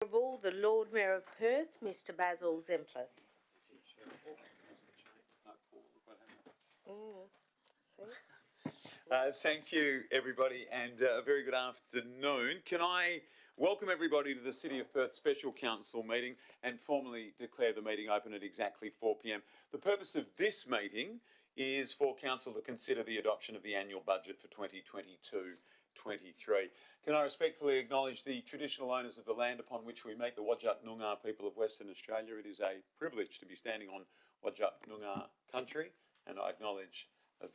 The Lord Mayor of Perth, Mr. Basil Zemplis. Thank you, everybody, and a very good afternoon. Can I welcome everybody to the City of Perth Special Council meeting and formally declare the meeting open at exactly 4 p.m. The purpose of this meeting is for Council to consider the adoption of the annual budget for 2022-23. Can I respectfully acknowledge the traditional owners of the land upon which we meet, the Whadjuk Noongar people of Western Australia. It is a privilege to be standing on Whadjuk Noongar country, and I acknowledge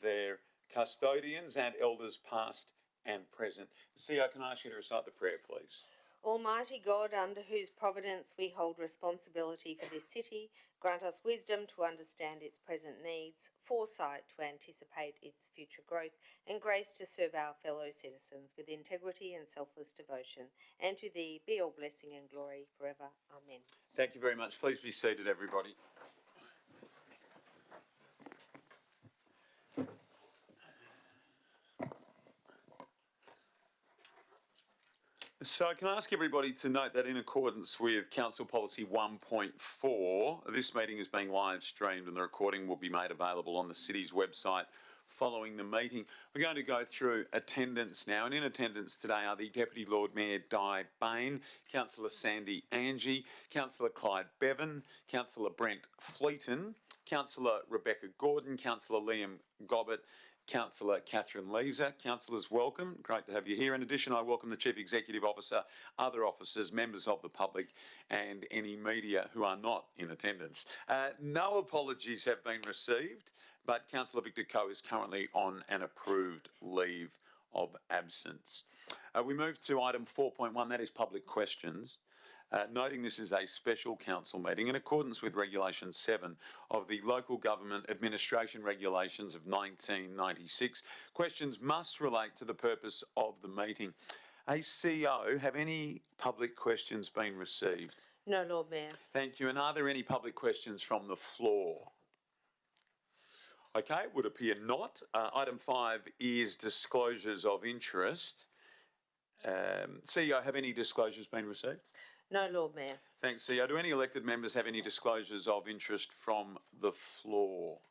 their custodians and elders past and present. CEO, can I ask you to recite the prayer, please? Almighty God, under whose providence we hold responsibility for this city, grant us wisdom to understand its present needs, foresight to anticipate its future growth, and grace to serve our fellow citizens with integrity and selfless devotion. And to thee be all blessing and glory forever. Amen. Thank you very much. Please be seated, everybody. So can I ask everybody to note that in accordance with Council Policy 1.4, this meeting is being live streamed and the recording will be made available on the City's website following the meeting. We're going to go through attendance now, and in attendance today are the Deputy Lord Mayor Di Bain, Councillor Sandy Angie, Councillor Clyde Bevan, Councillor Brent Fleeton, Councillor Rebecca Gordon, Councillor Liam Gobbett, Councillor Catherine Leeser. Councillors, welcome. Great to have you here. In addition, I welcome the Chief Executive Officer, other officers, members of the public and any media who are not in attendance. No apologies have been received, but Councillor Victor Coe is currently on an approved leave of absence. We move to item 4.1, that is public questions. Noting this is a special council meeting in accordance with Regulation 7 of the Local Government Administration Regulations of 1996, questions must relate to the purpose of the meeting. CEO, have any public questions been received? No, Lord Mayor. Thank you. And are there any public questions from the floor? Okay, would appear not. Item 5 is disclosures of interest. CEO, have any disclosures been received? No, Lord Mayor. Thanks, CEO. Do any elected members have any disclosures of interest from the floor?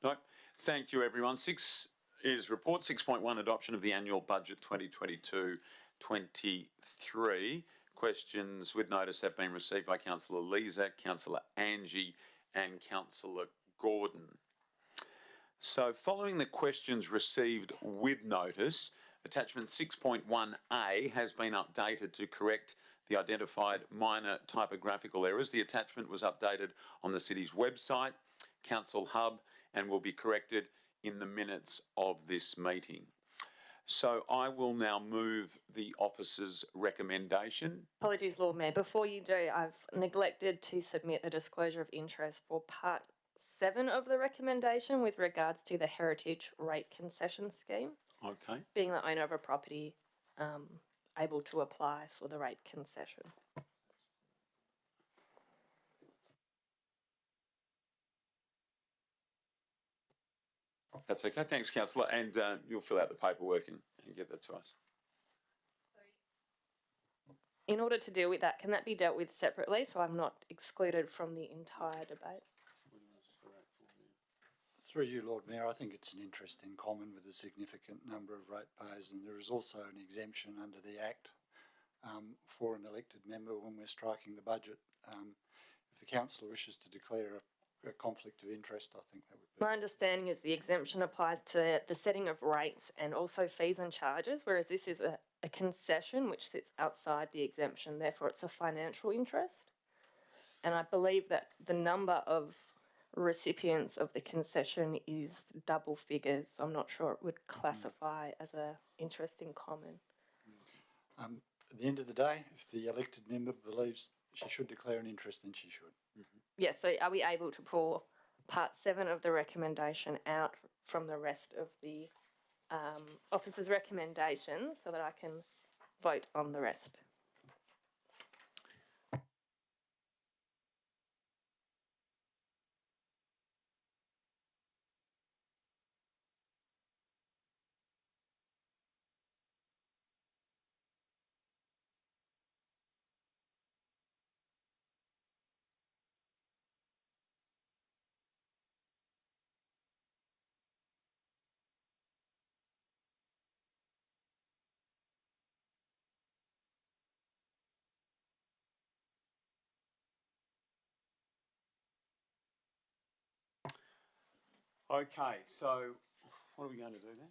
No. Thank you, everyone. 6 is report 6.1, adoption of the annual budget 2022-23. Questions with notice have been received by Councillor Leeser, Councillor Angie and Councillor Gordon. So following the questions received with notice, attachment 6.1A has been updated to correct the identified minor typographical errors. The attachment was updated on the City's website, Council Hub, and will be corrected in the minutes of this meeting. So I will now move the officer's recommendation. Apologies, Lord Mayor. Before you do, I've neglected to submit a disclosure of interest for Part 7 of the recommendation with regards to the heritage rate concession scheme. Okay. Being the owner of a property, able to apply for the rate concession. That's okay. Thanks, Councillor. And you'll fill out the paperwork and get that to us. In order to deal with that, can that be dealt with separately so I'm not excluded from the entire debate? Through you, Lord Mayor, I think it's an interest in common with a significant number of ratepayers, and there is also an exemption under the Act for an elected member when we're striking the budget. If the councillor wishes to declare a conflict of interest, I think that would be... My understanding is the exemption applies to the setting of rates and also fees and charges, whereas this is a concession which sits outside the exemption, therefore it's a financial interest. And I believe that the number of recipients of the concession is double figures. I'm not sure it would classify as an interest in common. At the end of the day, if the elected member believes she should declare an interest, then she should. Yes, so are we able to pull Part 7 of the recommendation out from the rest of the officer's recommendations so that I can vote on the rest? Okay, so what are we going to do then?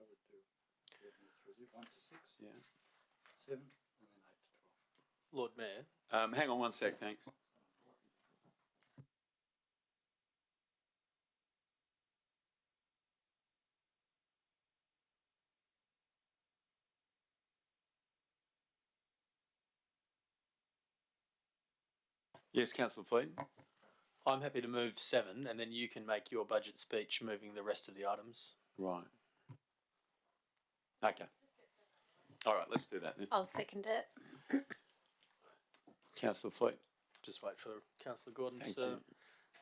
I would do 1 to 6, Yeah. 7, and then 8 to 12. Lord Mayor, Hang on one sec, thanks. Yes, Councillor Fleet. I'm happy to move 7, and then you can make your budget speech moving the rest of the items. Right. Okay. All right, let's do that then. I'll second it. Councillor Fleet. Just wait for Councillor Gordon Thank to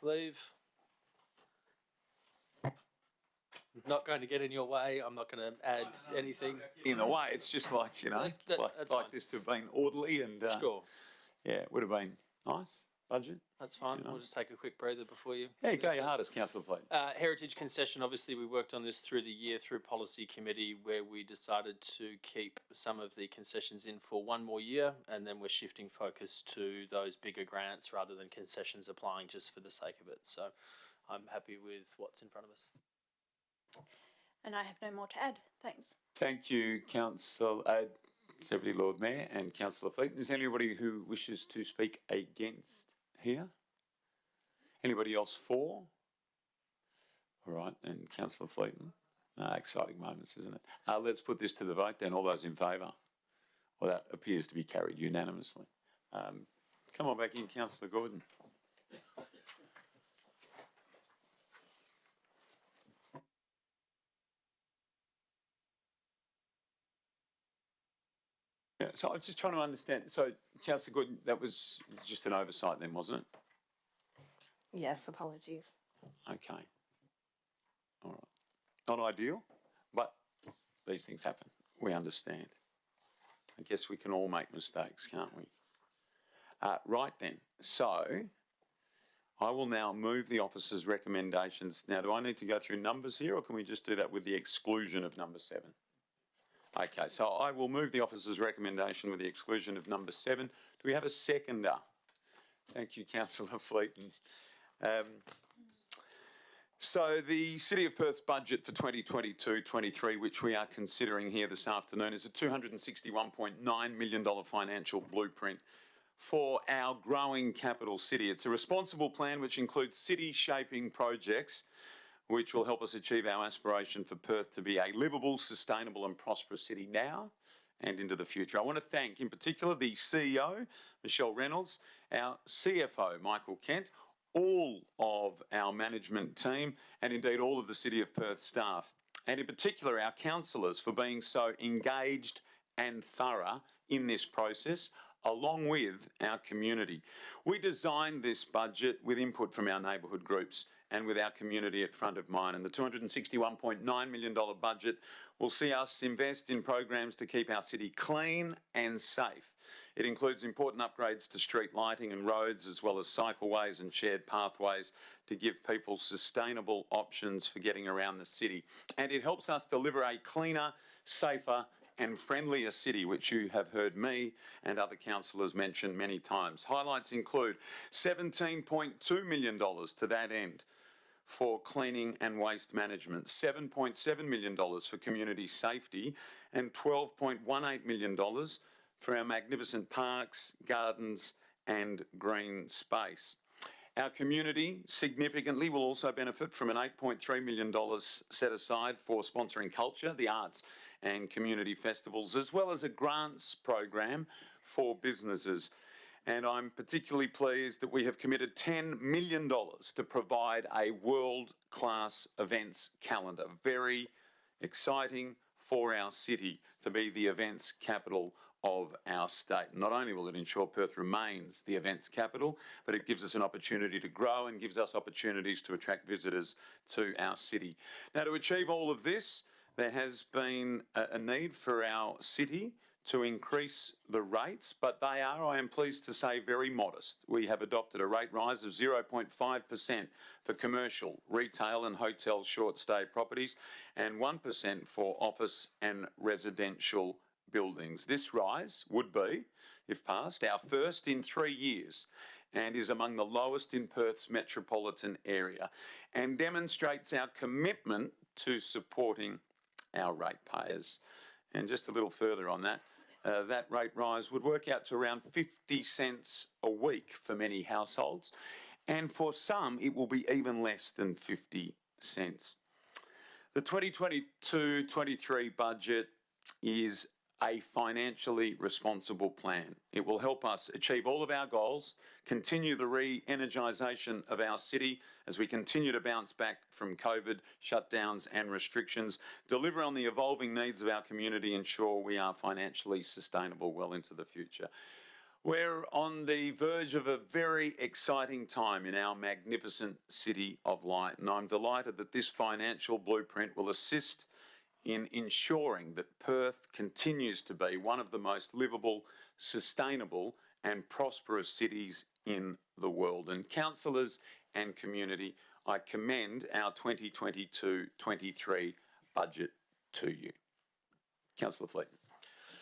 you. leave. Not going to get in your way. I'm not going to add anything. In a way, it's just like, you know, That's like fine. this to have been orderly and, Sure, yeah, it would have been nice budget. that's fine. You know. We'll just take a quick breather before you. Yeah, go your hardest, Councillor Fleet. Heritage concession, obviously we worked on this through the year through policy committee where we decided to keep some of the concessions in for one more year, and then we're shifting focus to those bigger grants rather than concessions applying just for the sake of it. So I'm happy with what's in front of us. And I have no more to add. Thanks. Thank you, Deputy Lord Mayor and Councillor Fleet. Is there anybody who wishes to speak against here? Anybody else for? All right, and Councillor Fleet. Exciting moments, isn't it? Let's put this to the vote then. All those in favour? Well, that appears to be carried unanimously. Come on back in, Councillor Gordon. Yeah, so I was just trying to understand. So, Councillor Gordon, that was just an oversight then, wasn't it? Yes, apologies. Okay. All right. Not ideal, but these things happen. We understand. I guess we can all make mistakes, can't we? Right then. So, I will now move the officer's recommendations. Now, do I need to go through numbers here, or can we just do that with the exclusion of number 7? Okay, so I will move the officer's recommendation with the exclusion of number 7. Do we have a seconder? Thank you, Councillor Fleeton. So the City of Perth's budget for 2022-23, which we are considering here this afternoon, is a $261.9 million financial blueprint for our growing capital city. It's a responsible plan which includes city-shaping projects which will help us achieve our aspiration for Perth to be a livable, sustainable and prosperous city now and into the future. I want to thank in particular the CEO, Michelle Reynolds, our CFO, Michael Kent, all of our management team and indeed all of the City of Perth staff, and in particular our councillors for being so engaged and thorough in this process, along with our community. We designed this budget with input from our neighbourhood groups and with our community at front of mind, and the $261.9 million budget will see us invest in programs to keep our city clean and safe. It includes important upgrades to street lighting and roads, as well as cycleways and shared pathways to give people sustainable options for getting around the city. And it helps us deliver a cleaner, safer and friendlier city, which you have heard me and other councillors mention many times. Highlights include $17.2 million to that end for cleaning and waste management, $7.7 million for community safety and $12.18 million for our magnificent parks, gardens and green space. Our community significantly will also benefit from an $8.3 million set aside for sponsoring culture, the arts and community festivals, as well as a grants program for businesses. And I'm particularly pleased that we have committed $10 million to provide a world-class events calendar. Very exciting for our city to be the events capital of our state. Not only will it ensure Perth remains the events capital, but it gives us an opportunity to grow and gives us opportunities to attract visitors to our city. Now, to achieve all of this, there has been a need for our city to increase the rates, but they are, I am pleased to say, very modest. We have adopted a rate rise of 0.5% for commercial, retail and hotel short stay properties and 1% for office and residential buildings. This rise would be, if passed, our first in 3 years and is among the lowest in Perth's metropolitan area and demonstrates our commitment to supporting our ratepayers. And just a little further on that, that rate rise would work out to around 50 cents a week for many households, and for some it will be even less than 50 cents. The 2022-23 budget is a financially responsible plan. It will help us achieve all of our goals, continue the re-energisation of our city as we continue to bounce back from COVID shutdowns and restrictions, deliver on the evolving needs of our community, ensure we are financially sustainable well into the future. We're on the verge of a very exciting time in our magnificent City of Light, and I'm delighted that this financial blueprint will assist in ensuring that Perth continues to be one of the most livable, sustainable and prosperous cities in the world. And councillors and community, I commend our 2022-23 budget to you. Councillor Fleet.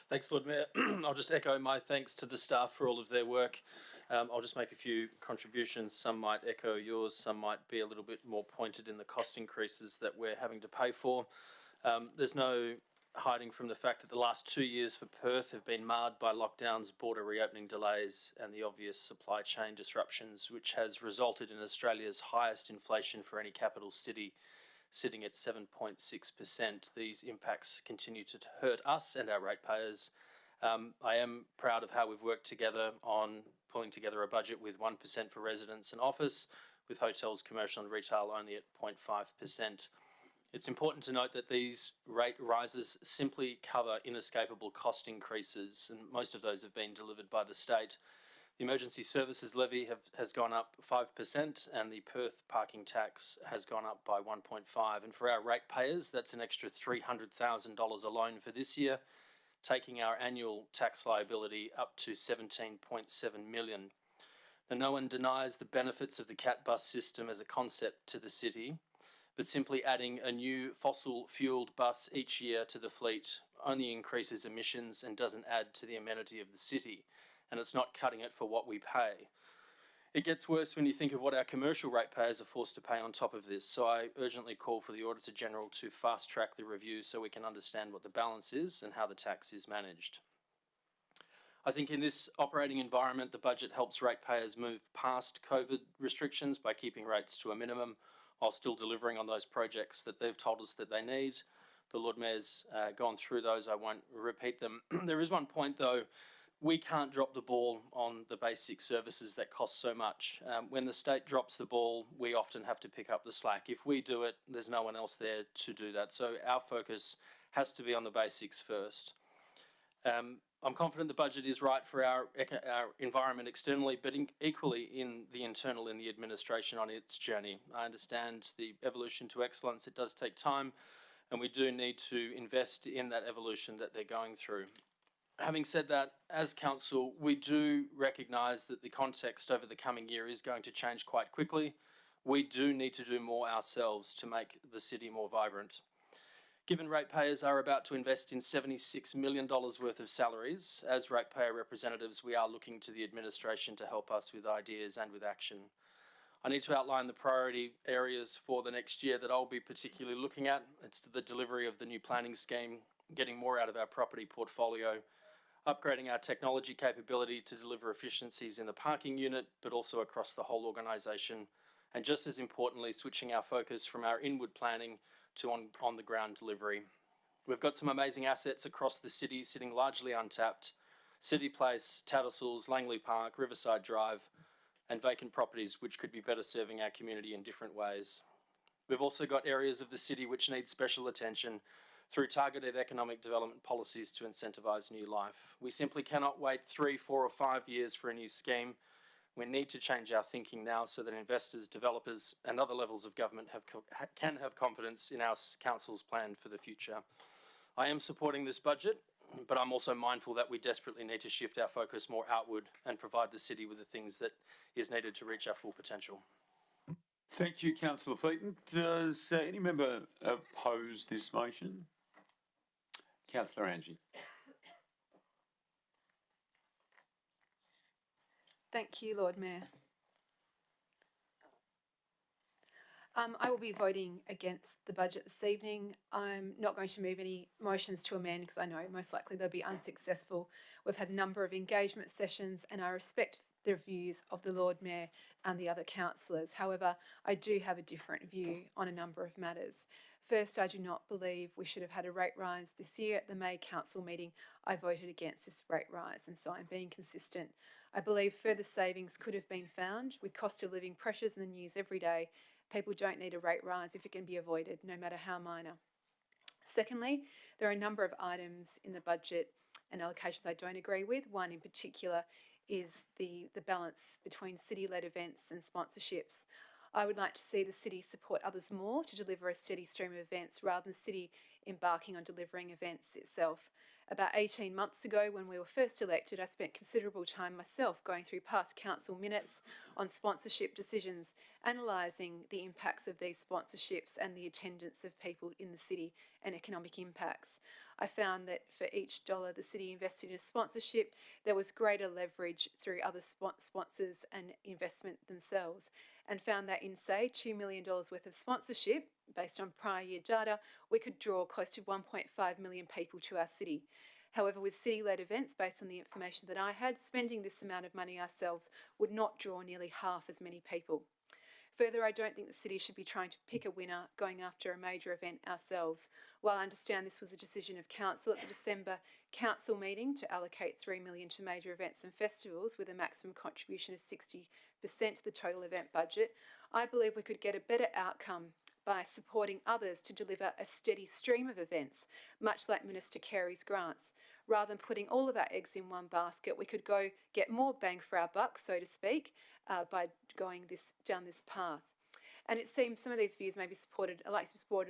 Thanks, Lord Mayor. I'll just echo my thanks to the staff for all of their work. I'll just make a few contributions. Some might echo yours, some might be a little bit more pointed in the cost increases that we're having to pay for. There's no hiding from the fact that the last 2 years for Perth have been marred by lockdowns, border reopening delays and the obvious supply chain disruptions, which has resulted in Australia's highest inflation for any capital city, sitting at 7.6%. These impacts continue to hurt us and our ratepayers. I am proud of how we've worked together on pulling together a budget with 1% for residents and office, with hotels, commercial and retail only at 0.5%. It's important to note that these rate rises simply cover inescapable cost increases, and most of those have been delivered by the state. The Emergency Services Levy has gone up 5%, and the Perth parking tax has gone up by 1.5%. And for our ratepayers, that's an extra $300,000 alone for this year, taking our annual tax liability up to $17.7 million. Now, no one denies the benefits of the CAT bus system as a concept to the city, but simply adding a new fossil-fuelled bus each year to the fleet only increases emissions and doesn't add to the amenity of the city, and it's not cutting it for what we pay. It gets worse when you think of what our commercial ratepayers are forced to pay on top of this, so I urgently call for the Auditor General to fast-track the review so we can understand what the balance is and how the tax is managed. I think in this operating environment, the budget helps ratepayers move past COVID restrictions by keeping rates to a minimum, while still delivering on those projects that they've told us that they need. The Lord Mayor's gone through those, I won't repeat them. There is one point though, we can't drop the ball on the basic services that cost so much. When the state drops the ball, we often have to pick up the slack. If we do it, there's no one else there to do that. So our focus has to be on the basics first. I'm confident the budget is right for our environment externally, but equally in the internal in the administration on its journey. I understand the evolution to excellence. It does take time, and we do need to invest in that evolution that they're going through. Having said that, as council, we do recognise that the context over the coming year is going to change quite quickly. We do need to do more ourselves to make the city more vibrant. Given ratepayers are about to invest in $76 million worth of salaries, as ratepayer representatives, we are looking to the administration to help us with ideas and with action. I need to outline the priority areas for the next year that I'll be particularly looking at. It's the delivery of the new planning scheme, getting more out of our property portfolio, upgrading our technology capability to deliver efficiencies in the parking unit, but also across the whole organisation, and just as importantly, switching our focus from our inward planning to on-the-ground delivery. We've got some amazing assets across the city sitting largely untapped. City Place, Tattersalls, Langley Park, Riverside Drive, and vacant properties which could be better serving our community in different ways. We've also got areas of the city which need special attention through targeted economic development policies to incentivise new life. We simply cannot wait 3, 4 or 5 years for a new scheme. We need to change our thinking now so that investors, developers and other levels of government can have confidence in our council's plan for the future. I am supporting this budget, but I'm also mindful that we desperately need to shift our focus more outward and provide the city with the things that is needed to reach our full potential. Thank you, Councillor Fleeton. Does any member oppose this motion? Councillor Angie. Thank you, Lord Mayor. I will be voting against the budget this evening. I'm not going to move any motions to amend because I know most likely they'll be unsuccessful. We've had a number of engagement sessions and I respect the views of the Lord Mayor and the other councillors. However, I do have a different view on a number of matters. First, I do not believe we should have had a rate rise this year. At the May Council meeting, I voted against this rate rise, and so I'm being consistent. I believe further savings could have been found. With cost of living pressures in the news every day, people don't need a rate rise if it can be avoided, no matter how minor. Secondly, there are a number of items in the budget and allocations I don't agree with. One in particular is the balance between city-led events and sponsorships. I would like to see the city support others more to deliver a steady stream of events rather than the city embarking on delivering events itself. About 18 months ago, when we were first elected, I spent considerable time myself going through past council minutes on sponsorship decisions, analysing the impacts of these sponsorships and the attendance of people in the city and economic impacts. I found that for each dollar the city invested in a sponsorship, there was greater leverage through other sponsors and investment themselves, and found that in, say, $2 million worth of sponsorship, based on prior year data, we could draw close to 1.5 million people to our city. However, with city-led events, based on the information that I had, spending this amount of money ourselves would not draw nearly half as many people. Further, I don't think the city should be trying to pick a winner going after a major event ourselves. While I understand this was a decision of council at the December council meeting to allocate $3 million to major events and festivals with a maximum contribution of 60% to the total event budget, I believe we could get a better outcome by supporting others to deliver a steady stream of events, much like Minister Carey's grants. Rather than putting all of our eggs in one basket, we could go get more bang for our buck, so to speak, by going down this path. And it seems some of these views may be supported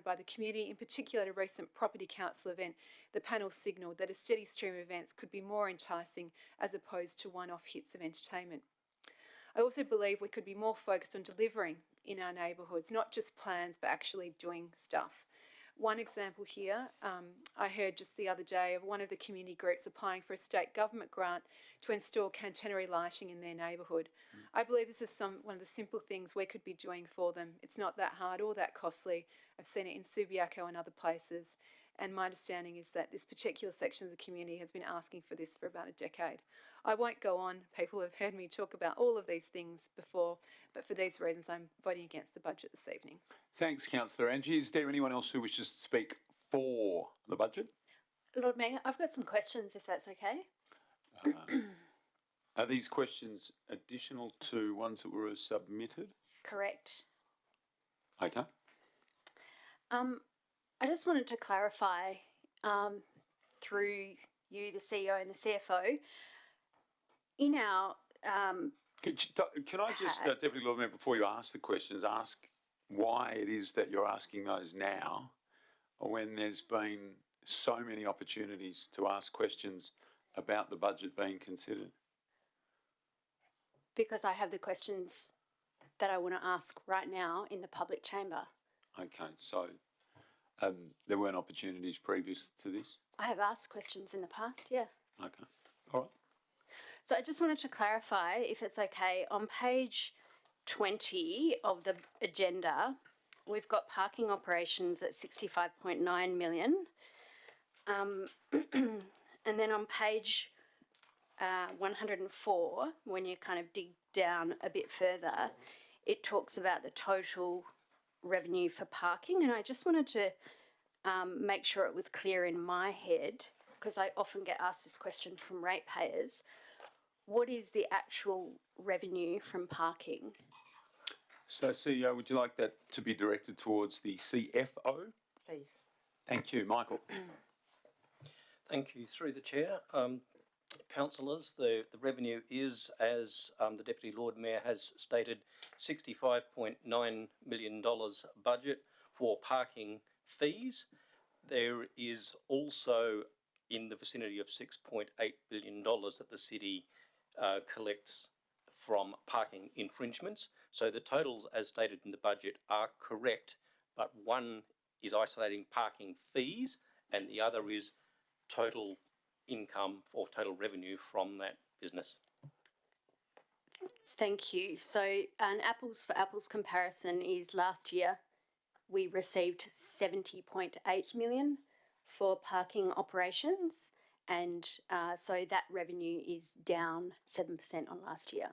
by the community. In particular, at a recent Property Council event, the panel signalled that a steady stream of events could be more enticing as opposed to one-off hits of entertainment. I also believe we could be more focused on delivering in our neighbourhoods, not just plans, but actually doing stuff. One example here, I heard just the other day of one of the community groups applying for a state government grant to install catenary lighting in their neighbourhood. I believe this is one of the simple things we could be doing for them. It's not that hard or that costly. I've seen it in Subiaco and other places. And my understanding is that this particular section of the community has been asking for this for about a decade. I won't go on. People have heard me talk about all of these things before, but for these reasons, I'm voting against the budget this evening. Thanks, Councillor Angie. Is there anyone else who wishes to speak for the budget? Lord Mayor, I've got some questions if that's okay. Are these questions additional to ones that were submitted? Correct. Okay. I just wanted to clarify through you, the CEO and the CFO, in our Can I just, Deputy Lord Mayor, before you ask the questions, ask why it is that you're asking those now when there's been so many opportunities to ask questions about the budget being considered? because I have the questions that I want to ask right now in the public chamber. Okay, so there weren't opportunities previous to this? I have asked questions in the past, yeah. Okay, all right. So I just wanted to clarify, if it's okay, on page 20 of the agenda, we've got parking operations at 65.9 million. And then on page 104, when you kind of dig down a bit further, it talks about the total revenue for parking. And I just wanted to make sure it was clear in my head, because I often get asked this question from ratepayers. What is the actual revenue from parking? So, CEO, would you like that to be directed towards the CFO? Please. Thank you, Michael. Thank you. Through the chair, councillors, the revenue is, as the Deputy Lord Mayor has stated, $65.9 million budget for parking fees. There is also in the vicinity of $6.8 billion that the city collects from parking infringements. So the totals as stated in the budget are correct, but one is isolating parking fees and the other is total income or total revenue from that business. Thank you. So, an apples for apples comparison is last year we received 70.8 million for parking operations, and so that revenue is down 7% on last year.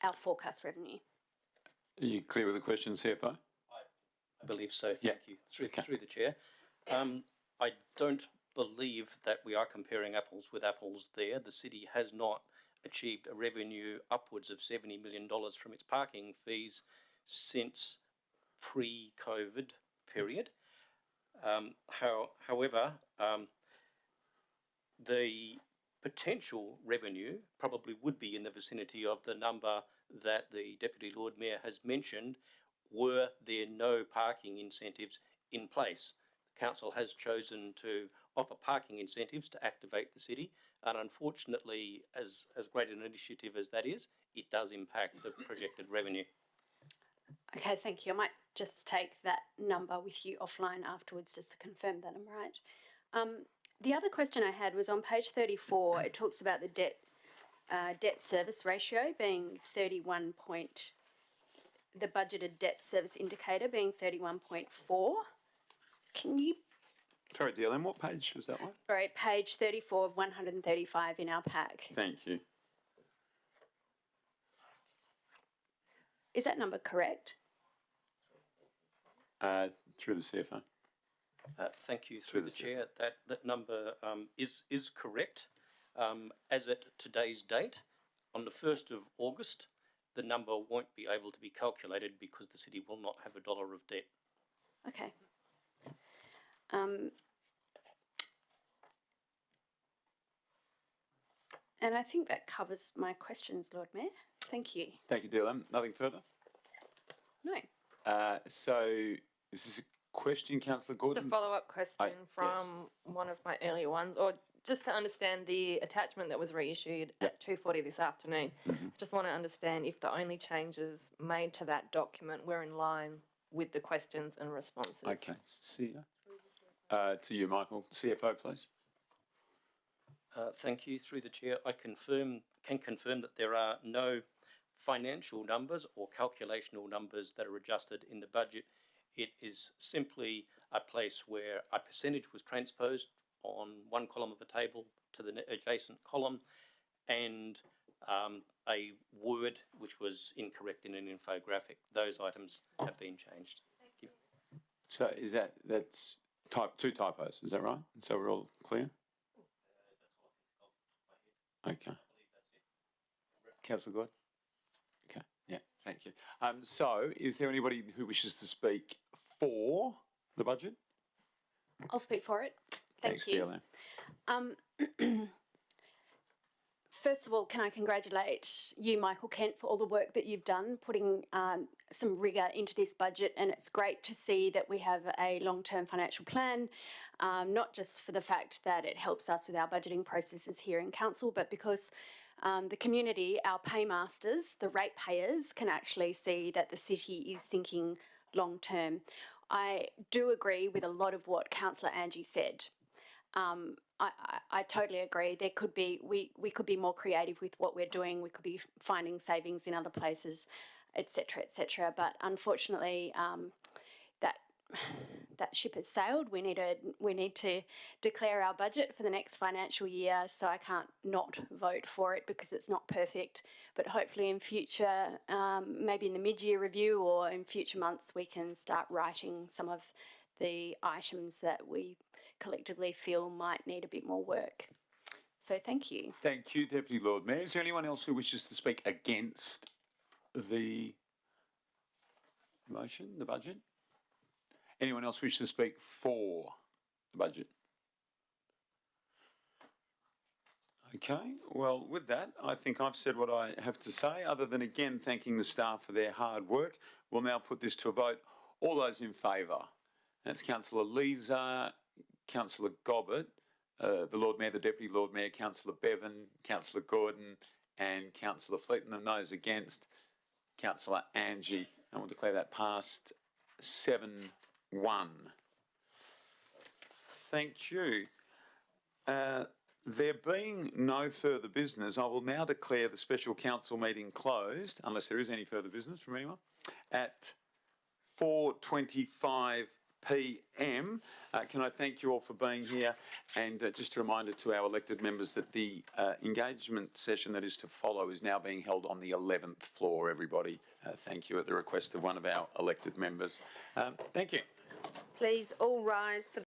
Our forecast revenue. Are you clear with the question, CFO? I believe so, thank you. Through the chair. I don't believe that we are comparing apples with apples there. The city has not achieved a revenue upwards of $70 million from its parking fees since pre-COVID period. However, the potential revenue probably would be in the vicinity of the number that the Deputy Lord Mayor has mentioned were there no parking incentives in place. The council has chosen to offer parking incentives to activate the city, and unfortunately, as great an initiative as that is, it does impact the projected revenue. Okay, thank you. I might just take that number with you offline afterwards just to confirm that I'm right. The other question I had was on page 34. It talks about the debt service ratio being 31 point, the budgeted debt service indicator being 31.4. Can you? Sorry, DLM, what page was that one? Sorry, page 34 of 135 in our pack. Thank you. Is that number correct? Through the CFO. Thank you. Through the chair, that number is correct. As at today's date, on the 1st of August, the number won't be able to be calculated because the city will not have $1 of debt. Okay. And I think that covers my questions, Lord Mayor. Thank you. Thank you, DLM. Nothing further? No. So is this a question, Councillor Just Gordon? a follow-up question Yes. from one of my earlier ones, or just to understand the attachment that was reissued at 2:40 this afternoon. I just want to understand if the only changes made to that document were in line with the questions and responses. Okay. See you. To you, Michael. CFO, please. Thank you. Through the chair, I can confirm that there are no financial numbers or calculational numbers that are adjusted in the budget. It is simply a place where a percentage was transposed on one column of a table to the adjacent column, and a word which was incorrect in an infographic. Those items have been changed. Thank you. So is that's two typos, is that right? So we're all clear? Okay. Councillor Gordon? Okay, yeah, thank you. So is there anybody who wishes to speak for the budget? I'll speak for it. Thanks, you. DLM. First of all, can I congratulate you, Michael Kent, for all the work that you've done, putting some rigour into this budget, and it's great to see that we have a long-term financial plan, not just for the fact that it helps us with our budgeting processes here in council, but because the community, our paymasters, the ratepayers, can actually see that the city is thinking long-term. I do agree with a lot of what Councillor Angie said. I totally agree. There could be we could be more creative with what we're doing. We could be finding savings in other places, etc., etc. But unfortunately, that ship has sailed. We need to declare our budget for the next financial year. So I can't not vote for it because it's not perfect. But hopefully in future, maybe in the mid-year review or in future months, we can start writing some of the items that we collectively feel might need a bit more work. So thank you. Thank you, Deputy Lord Mayor. Is there anyone else who wishes to speak against the motion, the budget? Anyone else wish to speak for the budget? Okay, well, with that, I think I've said what I have to say, other than again thanking the staff for their hard work. We'll now put this to a vote. All those in favour? That's Councillor Leeser, Councillor Gobbett, the Lord Mayor, the Deputy Lord Mayor, Councillor Bevan, Councillor Gordon and Councillor Fleeton, and those against, Councillor Angie. And we'll declare that passed 7-1. Thank you. There being no further business, I will now declare the special council meeting closed, unless there is any further business from anyone, at 4:25 p.m. Can I thank you all for being here? And just a reminder to our elected members that the engagement session that is to follow is now being held on the 11th floor, everybody. Thank you, at the request of one of our elected members. Thank you. Please all rise for the